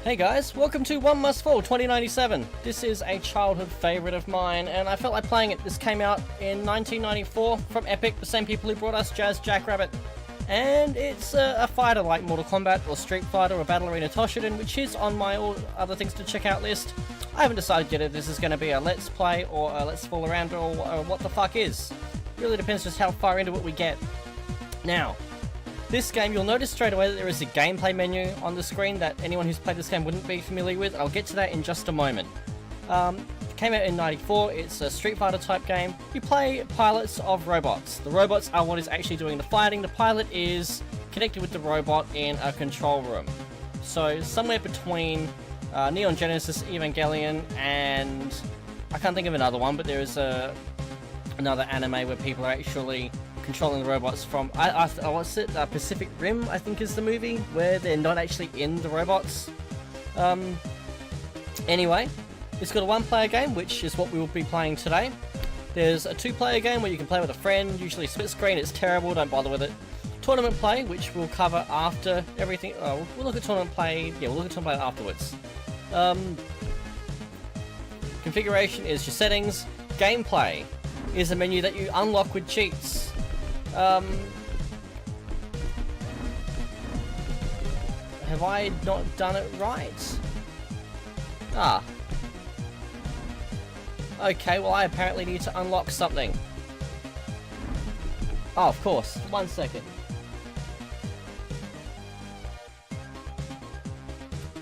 Hey guys, welcome to One Must Fall 2097. This is a childhood favourite of mine, and I felt like playing it. This came out in 1994 from Epic, the same people who brought us Jazz Jackrabbit. And it's a fighter like Mortal Kombat or Street Fighter or Battle Arena Toshinden, which is on my all other things to check out list. I haven't decided yet if this is going to be a Let's Play or a Let's Fall Around or what the fuck is. Really depends just how far into it we get. Now, this game, you'll notice straight away that there is a gameplay menu on the screen that anyone who's played this game wouldn't be familiar with. I'll get to that in just a moment. It came out in '94, it's a Street Fighter type game. You play pilots of robots. The robots are what is actually doing the fighting. The pilot is connected with the robot in a control room. So somewhere between Neon Genesis Evangelion and I can't think of another one, but there is another anime where people are actually controlling the robots from, what's it, Pacific Rim, I think is the movie, where they're not actually in the robots. Anyway, it's got a one-player game, which is what we will be playing today. There's a two-player game where you can play with a friend, usually split screen, it's terrible, don't bother with it. Tournament play, which we'll cover after everything, we'll look at tournament play, yeah, we'll look at tournament play afterwards. Configuration is your settings. Gameplay is a menu that you unlock with cheats. Have I not done it right? Ah. Okay, well I apparently need to unlock something. Oh, of course. 1 second.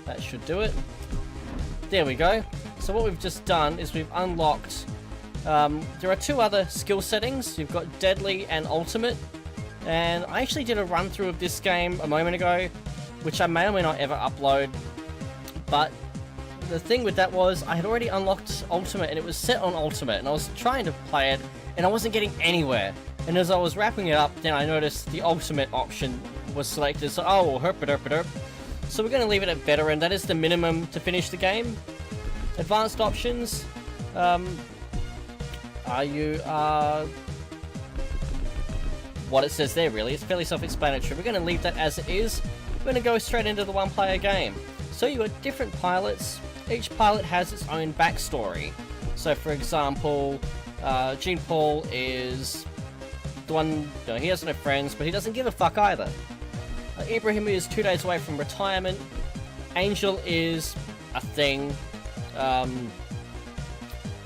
That should do it. There we go. So what we've just done is we've unlocked... there are two other skill settings. You've got Deadly and Ultimate. And I actually did a run through of this game a moment ago, which I may or may not ever upload. But the thing with that was I had already unlocked Ultimate and it was set on Ultimate. And I was trying to play it and I wasn't getting anywhere. And as I was wrapping it up, then I noticed the Ultimate option was selected. So, oh, herp it, herp it, herp. So we're going to leave it at Veteran. That is the minimum to finish the game. Advanced options. What it says there, really. It's fairly self-explanatory. We're going to leave that as it is. We're going to go straight into the one-player game. So you've got different pilots. Each pilot has its own backstory. So, for example, Jean Paul is the one, he has no friends, but he doesn't give a fuck either. Ibrahim is 2 days away from retirement. Angel is a thing.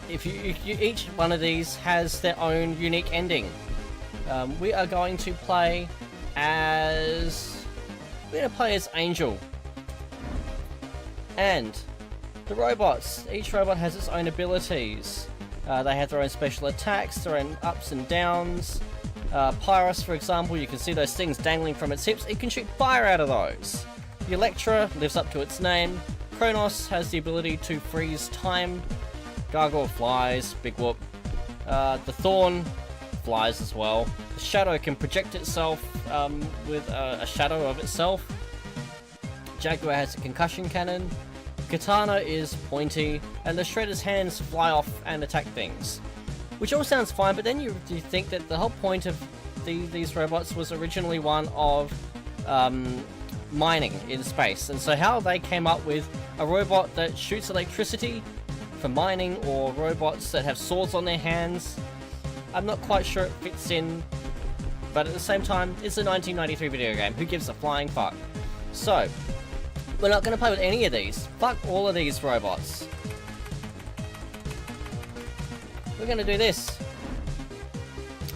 Each one of these has their own unique ending. We are going to play as... We're going to play as Angel. And the robots. Each robot has its own abilities. They have their own special attacks, their own ups and downs. Pyrus, for example, you can see those things dangling from its hips. It can shoot fire out of those. The Electra lives up to its name. Kronos has the ability to freeze time. Gargoyle flies, big whoop. The Thorn flies as well. The Shadow can project itself with a shadow of itself. Jaguar has a concussion cannon. Katana is pointy, and the Shredder's hands fly off and attack things. Which all sounds fine, but then you think that the whole point of these robots was originally one of mining in space. And so how they came up with a robot that shoots electricity for mining, or robots that have swords on their hands, I'm not quite sure it fits in, but at the same time, it's a 1993 video game. Who gives a flying fuck? So, we're not going to play with any of these. Fuck all of these robots. We're going to do this.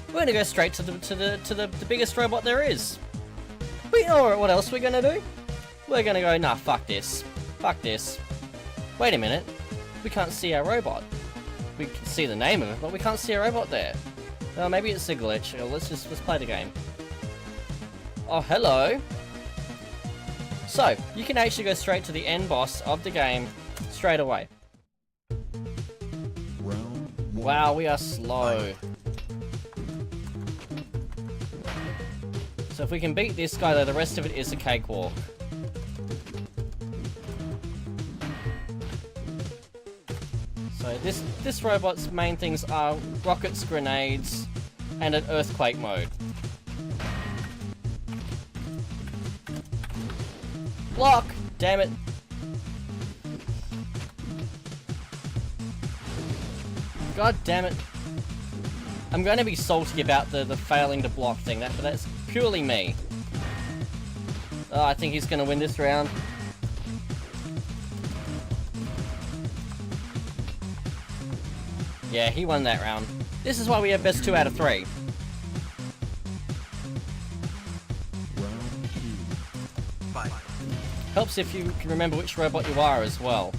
We're going to go straight to the biggest robot there is. But you know what else we're going to do? We're going to go, nah, fuck this. Fuck this. Wait a minute. We can't see our robot. We can see the name of it, but we can't see a robot there. Maybe it's a glitch. Let's play the game. Oh, hello. So, you can actually go straight to the end boss of the game straight away. Wow, we are slow. So if we can beat this guy, though, the rest of it is a cakewalk. So this robot's main things are rockets, grenades, and an earthquake mode. Block! Damn it. God damn it. I'm going to be salty about the failing to block thing, but that's purely me. Oh, I think he's going to win this round. Yeah, he won that round. This is why we have best 2 out of 3. Helps if you can remember which robot you are as well.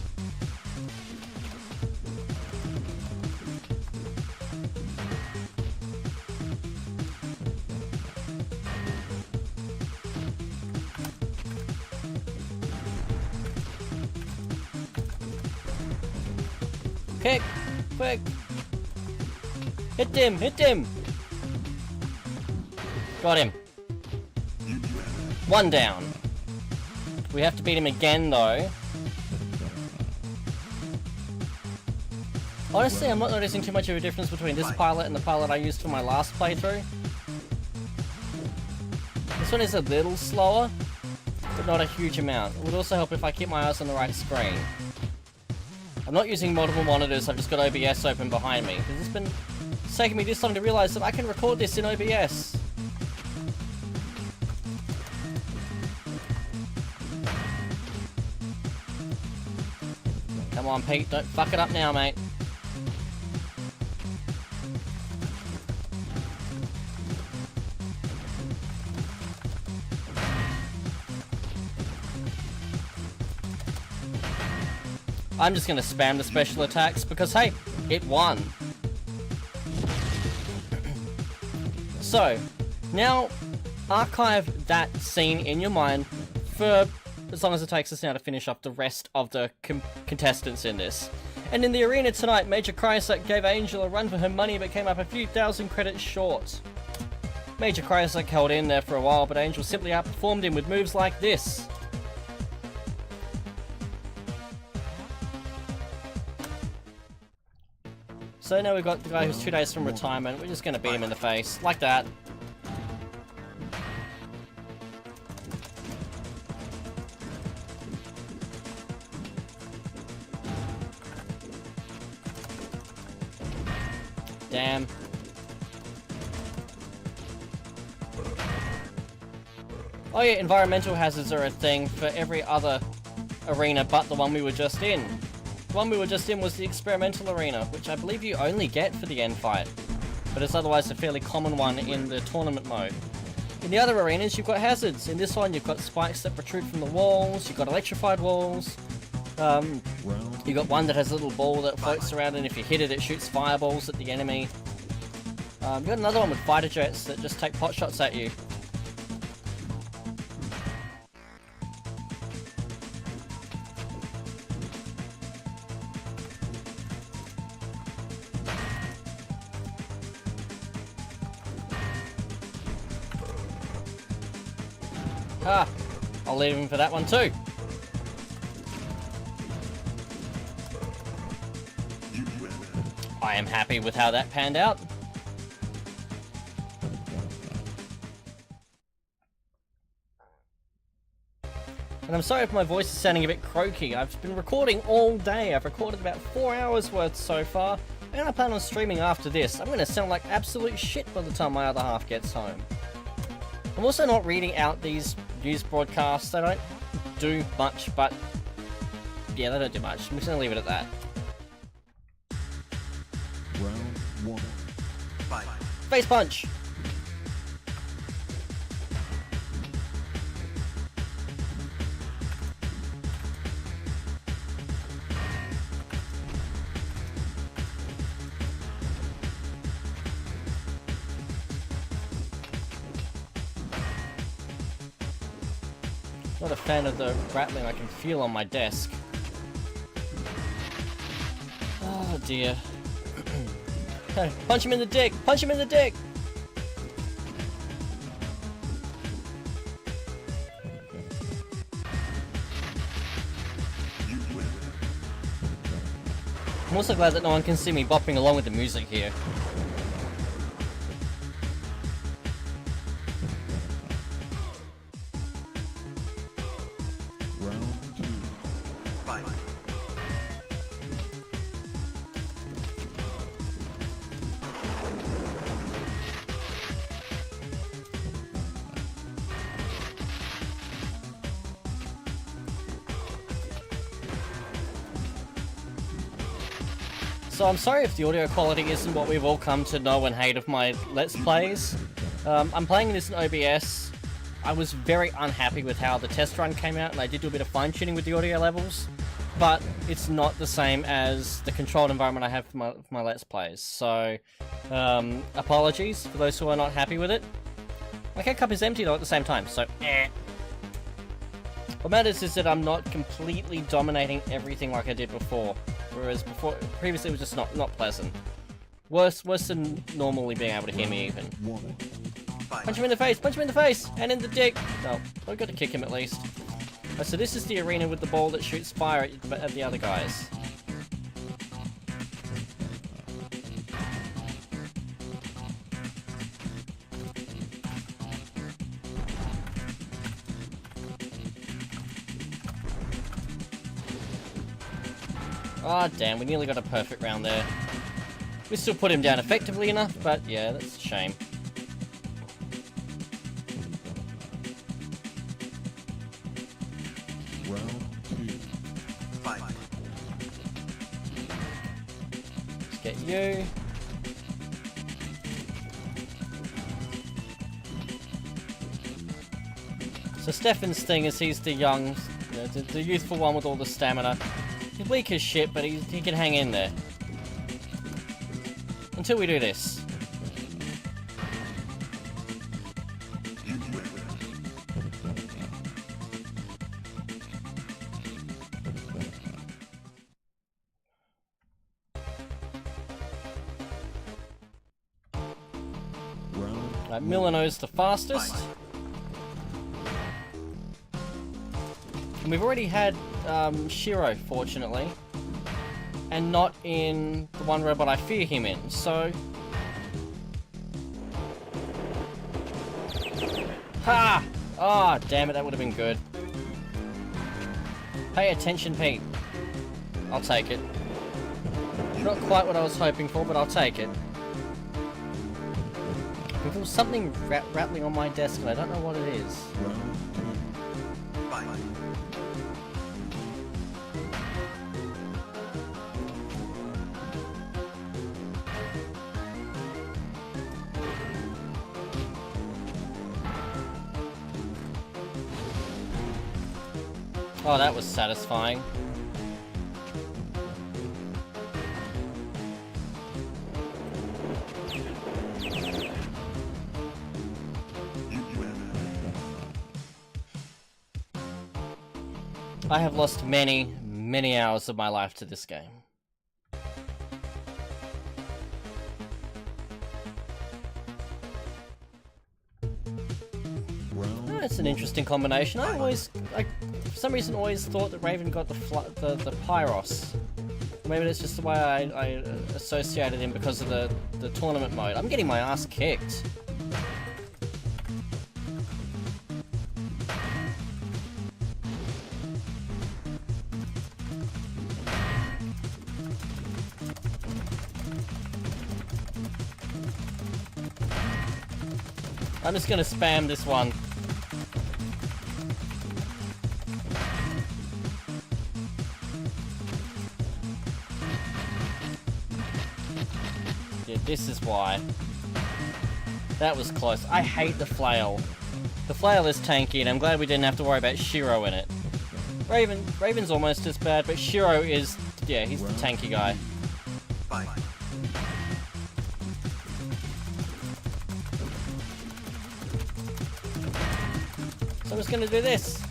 Kick! Quick! Hit him! Hit him! Got him. 1 down. We have to beat him again though. Honestly, I'm not noticing too much of a difference between this pilot and the pilot I used for my last playthrough. This one is a little slower, but not a huge amount. It would also help if I keep my eyes on the right screen. I'm not using multiple monitors, I've just got OBS open behind me, because it's been taking me this long to realise that I can record this in OBS. Come on, Pete, don't fuck it up now, mate. I'm just gonna spam the special attacks because, hey, it won. So, now archive that scene in your mind for as long as it takes us now to finish up the rest of the contestants in this. And in the arena tonight, Major Crysak gave Angel a run for her money but came up a few thousand credits short. Major Crysak held in there for a while, but Angel simply outperformed him with moves like this. So now we've got the guy who's 2 days from retirement. We're just going to beat him in the face. Like that. Damn. Oh yeah, environmental hazards are a thing for every other arena but the one we were just in. The one we were just in was the experimental arena, which I believe you only get for the end fight, but it's otherwise a fairly common one in the tournament mode. In the other arenas, you've got hazards. In this one, you've got spikes that protrude from the walls, you've got electrified walls, you've got one that has a little ball that floats around, and if you hit it, it shoots fireballs at the enemy. You've got another one with fighter jets that just take pot shots at you. Ah, I'll leave him for that one too. I am happy with how that panned out. And I'm sorry if my voice is sounding a bit croaky. I've been recording all day. I've recorded about 4 hours worth so far, and I plan on streaming after this. I'm going to sound like absolute shit by the time my other half gets home. I'm also not reading out these news broadcasts. They don't do much, but yeah, they don't do much. I'm just going to leave it at that. Round 1. Fight. Face punch! Not a fan of the rattling I can feel on my desk. Oh dear. Punch him in the dick! Punch him in the dick! I'm also glad that no one can see me bopping along with the music here. Round 2. Fight. So I'm sorry if the audio quality isn't what we've all come to know and hate of my Let's Plays. I'm playing this in OBS. I was very unhappy with how the test run came out, and I did do a bit of fine-tuning with the audio levels, but it's not the same as the controlled environment I have for my Let's Plays. So, apologies for those who are not happy with it. My cup is empty though at the same time, so What matters is that I'm not completely dominating everything like I did before. Whereas previously it was just not pleasant. Worse than normally being able to hear me even. Punch him in the face, punch him in the face, and in the dick. No, I've got to kick him at least. Oh, so this is the arena with the ball that shoots fire at the other guys. Ah, oh, damn, we nearly got a perfect round there. We still put him down effectively enough, but yeah, that's a shame. Round 2. Fight. Let's get you. So Stefan's thing is he's the young, you know, the youthful one with all the stamina. He's weak as shit, but he can hang in there. Until we do this. Right, Milano's the fastest. And we've already had Shiro, fortunately. And not in the one robot I fear him in, so... Ha! Ah, oh, damn it, that would have been good. Pay attention, Pete. I'll take it. Not quite what I was hoping for, but I'll take it. There was something rattling on my desk and I don't know what it is. Oh, that was satisfying. I have lost many, many hours of my life to this game. Oh, it's an interesting combination. I for some reason, always thought that Raven got the Pyros. Maybe that's just the way I associated him because of the tournament mode. I'm getting my ass kicked. I'm just gonna spam this one. Yeah, this is why. That was close. I hate the flail. The flail is tanky, and I'm glad we didn't have to worry about Shiro in it. Raven's almost as bad, but Shiro is, yeah, he's the tanky guy. Bye. So I'm just gonna do this.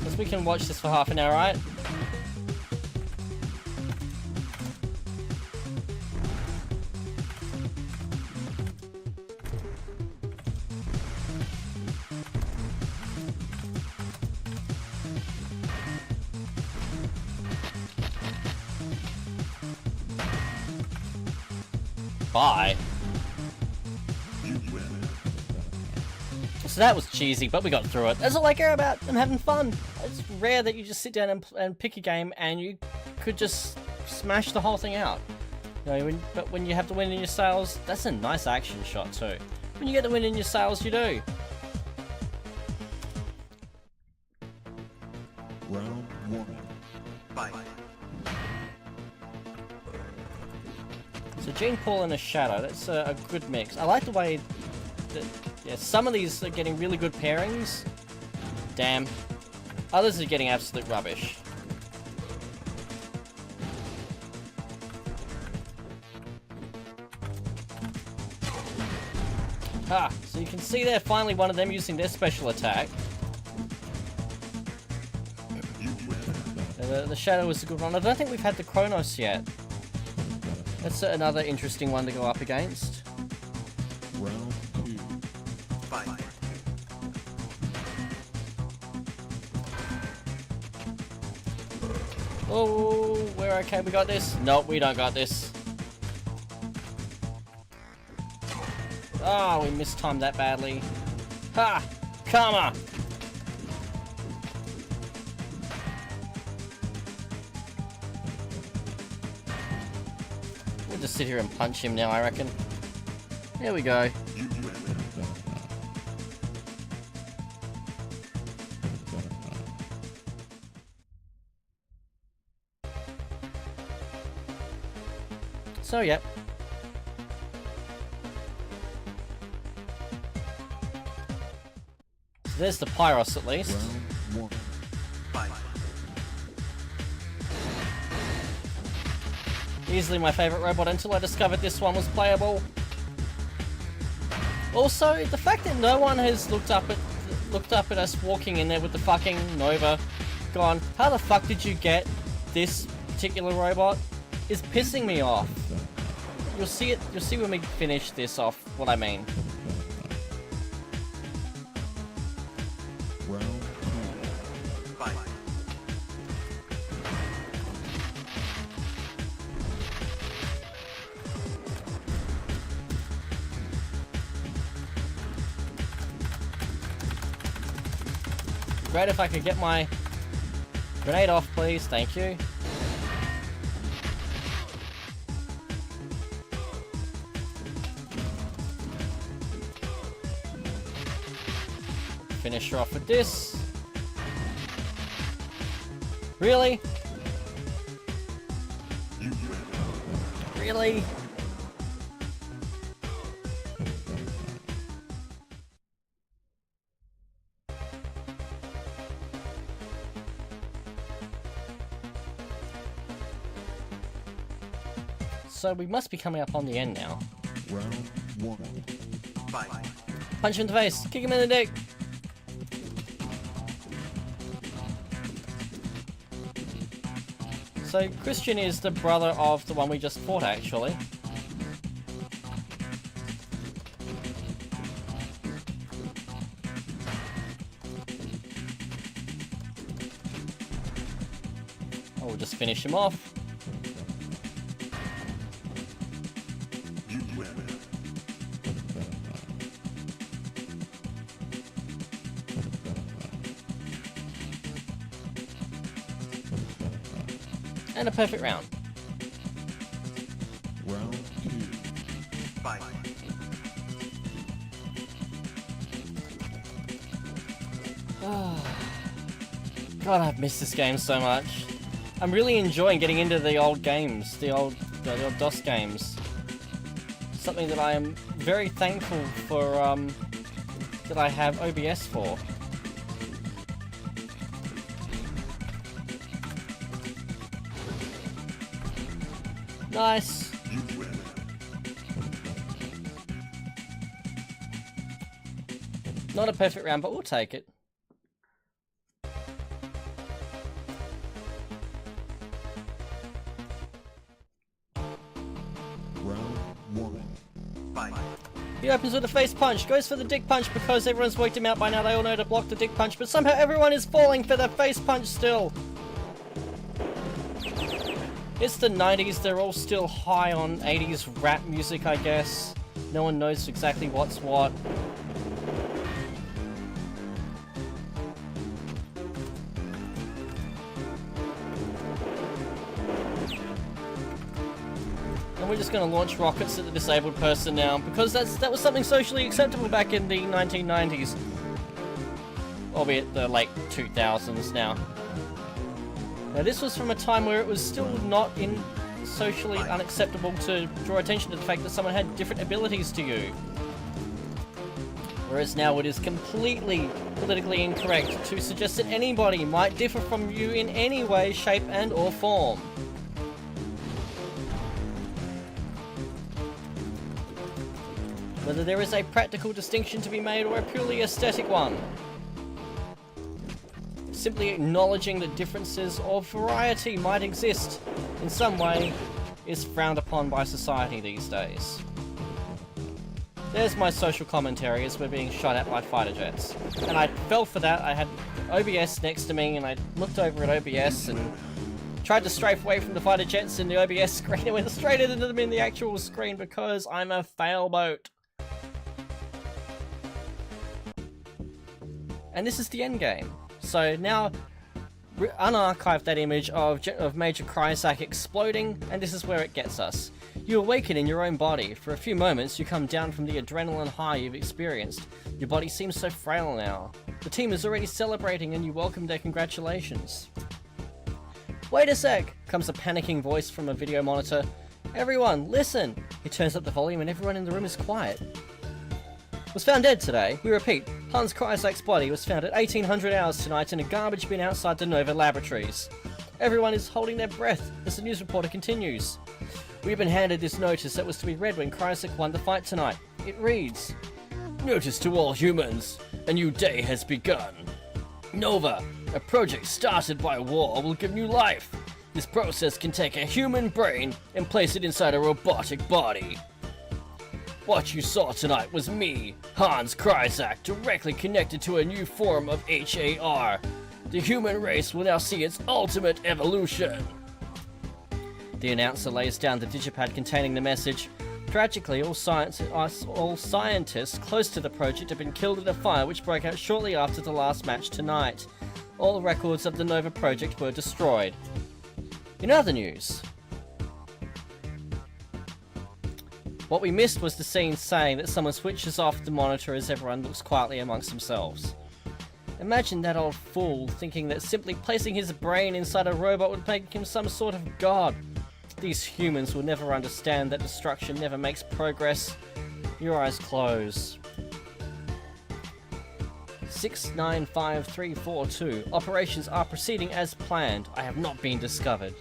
Guess we can watch this for half an hour, right? Bye. So that was cheesy, but we got through it. That's all I care about. I'm having fun. It's rare that you just sit down and pick a game and you could just smash the whole thing out. You know, but when you have the wind in your sails, that's a nice action shot too. When you get the wind in your sails, you do. So Gene Paul and a Shadow, that's a good mix. I like the way that, yeah, some of these are getting really good pairings. Damn. Others are getting absolute rubbish. Ah, so you can see there finally one of them using their special attack. The Shadow is a good one. I don't think we've had the Kronos yet. That's another interesting one to go up against. Round 2. Fight. Oh, we're okay, we got this? Nope, we don't got this. Oh, we mistimed that badly. Ha! Karma! We'll just sit here and punch him now, I reckon. There we go. So, yep. There's the Pyros at least. Round 1. Fight. Easily my favourite robot until I discovered this one was playable. Also, the fact that no one has looked up at us walking in there with the fucking Nova, gone, how the fuck did you get this particular robot, is pissing me off. You'll see when we finish this off what I mean. Round 2. Fight. Great if I could get my grenade off, please. Thank you. Finish her off with this. Really? Really? So we must be coming up on the end now. Round 1. Fight. Punch him in the face. Kick him in the dick. So Christian is the brother of the one we just fought, actually. Oh, we'll just finish him off. And a perfect round. Round 2. Fight. God, I've missed this game so much. I'm really enjoying getting into the old games, the old DOS games. Something that I am very thankful for, that I have OBS for. Nice. Not a perfect round, but we'll take it. Round 1. Fight. He opens with a face punch, goes for the dick punch because everyone's worked him out by now. They all know to block the dick punch, but somehow everyone is falling for the face punch still. It's the 90s, they're all still high on 80s rap music, I guess. No one knows exactly what's what. And we're just going to launch rockets at the disabled person now, because that was something socially acceptable back in the 1990s. Albeit the late 2000s now. Now this was from a time where it was still not socially unacceptable to draw attention to the fact that someone had different abilities to you. Whereas now it is completely politically incorrect to suggest that anybody might differ from you in any way, shape and or form. Whether there is a practical distinction to be made or a purely aesthetic one. Simply acknowledging that differences or variety might exist in some way is frowned upon by society these days. There's my social commentary as we're being shot at by fighter jets. And I fell for that. I had OBS next to me and I looked over at OBS and tried to strafe away from the fighter jets in the OBS screen and went straight into them in the actual screen because I'm a failboat. And this is the end game. So now, unarchive that image of Major Kryzak exploding, and this is where it gets us. You awaken in your own body. For a few moments, you come down from the adrenaline high you've experienced. Your body seems so frail now. The team is already celebrating and you welcome their congratulations. Wait a sec, comes a panicking voice from a video monitor. Everyone, listen! He turns up the volume and everyone in the room is quiet. Was found dead today. We repeat, Hans Kryzak's body was found at 1800 hours tonight in a garbage bin outside the Nova laboratories. Everyone is holding their breath as the news reporter continues. We've been handed this notice that was to be read when Kryzak won the fight tonight. It reads, "Notice to all humans, a new day has begun. Nova, a project started by war, will give new life. This process can take a human brain and place it inside a robotic body. What you saw tonight was me, Hans Kryzak, directly connected to a new form of HAR. The human race will now see its ultimate evolution." The announcer lays down the digipad containing the message. Tragically, all scientists close to the project have been killed in a fire which broke out shortly after the last match tonight. All records of the Nova project were destroyed. In other news, what we missed was the scene saying that someone switches off the monitor as everyone looks quietly amongst themselves. Imagine that old fool thinking that simply placing his brain inside a robot would make him some sort of god. These humans will never understand that destruction never makes progress. Your eyes close. 695342. Operations are proceeding as planned. I have not been discovered.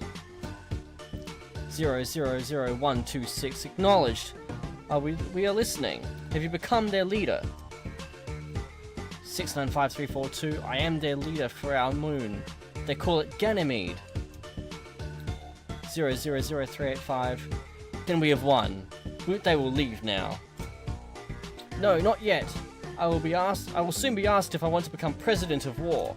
000126. Acknowledged. We are listening. Have you become their leader? 695342. I am their leader for our moon. They call it Ganymede. 000385. Then we have won. They will leave now. No, not yet. I will soon be asked if I want to become president of war.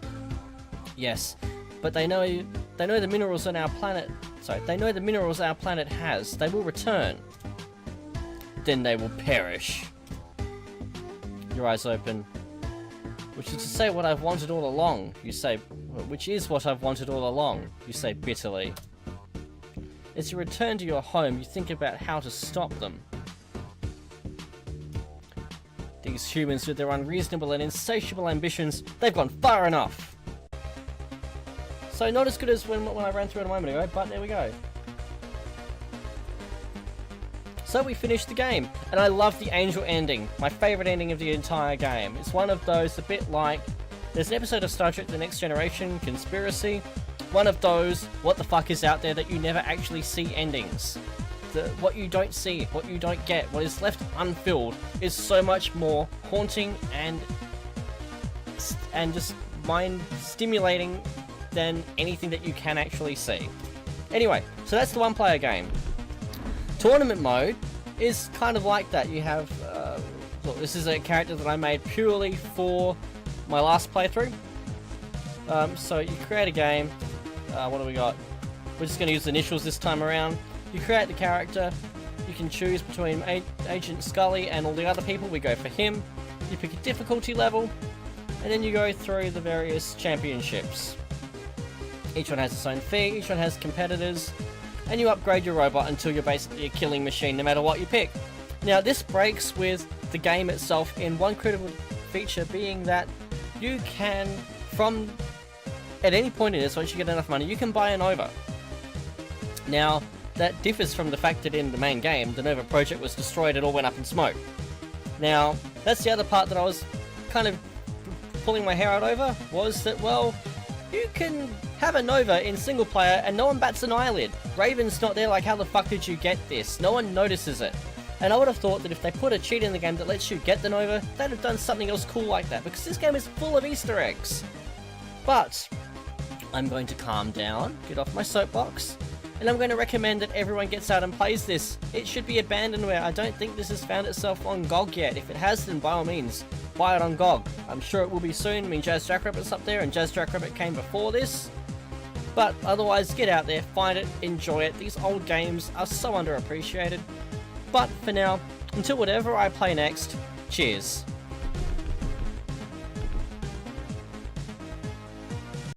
Yes, but they know the minerals on our planet. Sorry, they know the minerals our planet has. They will return. Then they will perish. Your eyes open. Which is to say what I've wanted all along, you say. Which is what I've wanted all along, you say bitterly. As you return to your home, you think about how to stop them. These humans with their unreasonable and insatiable ambitions, they've gone far enough. So not as good as when I ran through it a moment ago, but there we go. So we finished the game, and I love the angel ending. My favourite ending of the entire game. It's one of those, a bit like, there's an episode of Star Trek The Next Generation, Conspiracy. One of those, what the fuck is out there that you never actually see endings. What you don't see, what you don't get, what is left unfilled is so much more haunting and just mind stimulating than anything that you can actually see. Anyway, so that's the one player game. Tournament mode is kind of like that. You have, look, this is a character that I made purely for my last playthrough. So you create a game. What do we got? We're just going to use initials this time around. You create the character. You can choose between Agent Scully and all the other people. We go for him. You pick a difficulty level, and then you go through the various championships. Each one has its own fee. Each one has competitors. And you upgrade your robot until you're basically a killing machine no matter what you pick. Now this breaks with the game itself in one critical feature being that you can, at any point in this, once you get enough money, you can buy a Nova. Now, that differs from the fact that in the main game, the Nova project was destroyed, it all went up in smoke. Now, that's the other part that I was kind of pulling my hair out over, was that, well, you can have a Nova in single player and no one bats an eyelid. Raven's not there like, how the fuck did you get this? No one notices it. And I would have thought that if they put a cheat in the game that lets you get the Nova, they'd have done something else cool like that, because this game is full of Easter eggs. But I'm going to calm down, get off my soapbox, and I'm going to recommend that everyone gets out and plays this. It should be abandonware. I don't think this has found itself on GOG yet. If it has, then by all means, buy it on GOG. I'm sure it will be soon. I mean, Jazz Jackrabbit's up there, and Jazz Jackrabbit came before this. But otherwise, get out there, find it, enjoy it. These old games are so underappreciated. But for now, until whatever I play next, cheers.